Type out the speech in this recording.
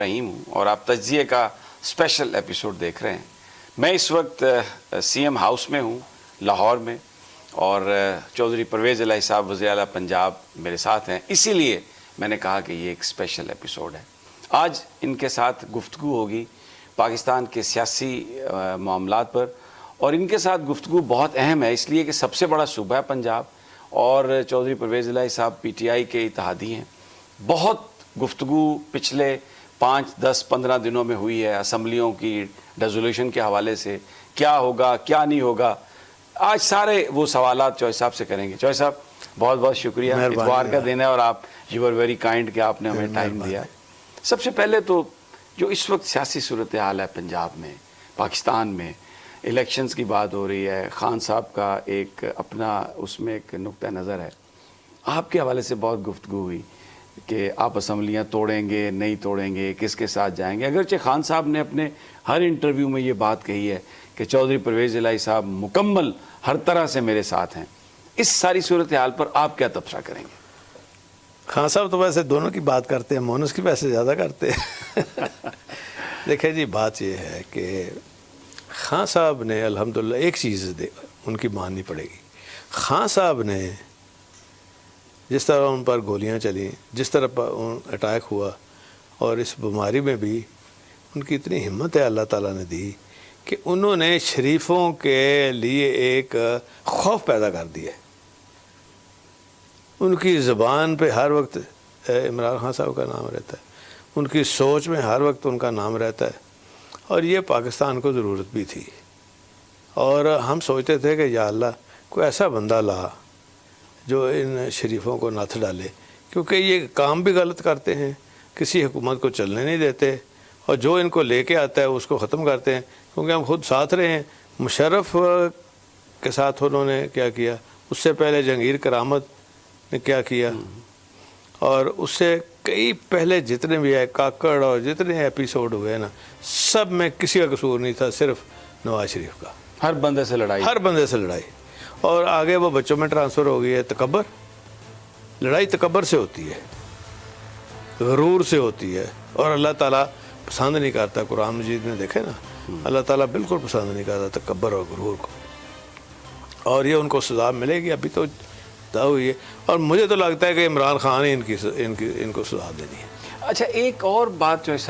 رحیم ہوں اور آپ تجزیے کا اسپیشل ایپیسوڈ دیکھ رہے ہیں۔ میں اس وقت سی ایم ہاؤس میں ہوں لاہور میں، اور چودھری پرویز الہی صاحب وزیر اعلیٰ پنجاب میرے ساتھ ہیں، اسی لیے میں نے کہا کہ یہ ایک اسپیشل ایپیسوڈ ہے۔ آج ان کے ساتھ گفتگو ہوگی پاکستان کے سیاسی معاملات پر، اور ان کے ساتھ گفتگو بہت اہم ہے اس لیے کہ سب سے بڑا صوبہ ہے پنجاب، اور چودھری پرویز الہی صاحب پی ٹی آئی کے اتحادی ہیں۔ بہت گفتگو پچھلے 5, 10, 15 دنوں میں ہوئی ہے اسمبلیوں کی ریزولوشن کے حوالے سے، کیا ہوگا کیا نہیں ہوگا۔ آج سارے وہ سوالات چوہے صاحب سے کریں گے۔ چوہے صاحب بہت بہت شکریہ، اتوار کا دن ہے اور آپ یو آر ویری کائنڈ کہ آپ نے ہمیں ٹائم دیا۔ سب سے پہلے تو جو اس وقت سیاسی صورتحال ہے پنجاب میں، پاکستان میں، الیکشنز کی بات ہو رہی ہے، خان صاحب کا ایک اپنا اس میں ایک نقطہ نظر ہے۔ آپ کے حوالے سے بہت گفتگو ہوئی کہ آپ اسمبلیاں توڑیں گے نہیں توڑیں گے، کس کے ساتھ جائیں گے، اگرچہ خان صاحب نے اپنے ہر انٹرویو میں یہ بات کہی ہے کہ چودھری پرویز الہی صاحب مکمل ہر طرح سے میرے ساتھ ہیں۔ اس ساری صورتحال پر آپ کیا تبصرہ کریں گے؟ خان صاحب تو ویسے دونوں کی بات کرتے ہیں، مونس کی ویسے زیادہ کرتے ہیں۔ دیکھیں جی، بات یہ ہے کہ خان صاحب نے الحمدللہ ایک چیز ان کی ماننی پڑے گی۔ خان صاحب نے جس طرح ان پر گولیاں چلیں، جس طرح اٹیک ہوا، اور اس بیماری میں بھی ان کی اتنی ہمت ہے اللہ تعالیٰ نے دی کہ انہوں نے شریفوں کے لیے ایک خوف پیدا کر دیا ہے۔ ان کی زبان پہ ہر وقت عمران خان صاحب کا نام رہتا ہے، ان کی سوچ میں ہر وقت ان کا نام رہتا ہے، اور یہ پاکستان کو ضرورت بھی تھی۔ اور ہم سوچتے تھے کہ یا اللہ کوئی ایسا بندہ لا جو ان شریفوں کو نتھ ڈالے، کیونکہ یہ کام بھی غلط کرتے ہیں، کسی حکومت کو چلنے نہیں دیتے، اور جو ان کو لے کے آتا ہے اس کو ختم کرتے ہیں۔ کیونکہ ہم خود ساتھ رہے ہیں، مشرف کے ساتھ انہوں نے کیا کیا، اس سے پہلے جہانگیر کرامت نے کیا کیا، اور اس سے کئی پہلے جتنے بھی ہے کاکڑ اور جتنے ایپیسوڈ ہوئے نا، سب میں کسی کا قصور نہیں تھا، صرف نواز شریف کا۔ ہر بندے سے لڑائی، ہر بندے سے لڑائی، اور آگے وہ بچوں میں ٹرانسفر ہو گئی ہے۔ تکبر، لڑائی تکبر سے ہوتی ہے، غرور سے ہوتی ہے، اور اللہ تعالیٰ پسند نہیں کرتا۔ قرآن مجید میں دیکھیں نا، اللہ تعالیٰ بالکل پسند نہیں کرتا تکبر اور غرور کو، اور یہ ان کو سزا ملے گی۔ ابھی تو دا ہوئی ہے، اور مجھے تو لگتا ہے کہ عمران خان ہی ان کو سزا دینی ہے۔ اچھا، ایک اور بات جو ہے صاحب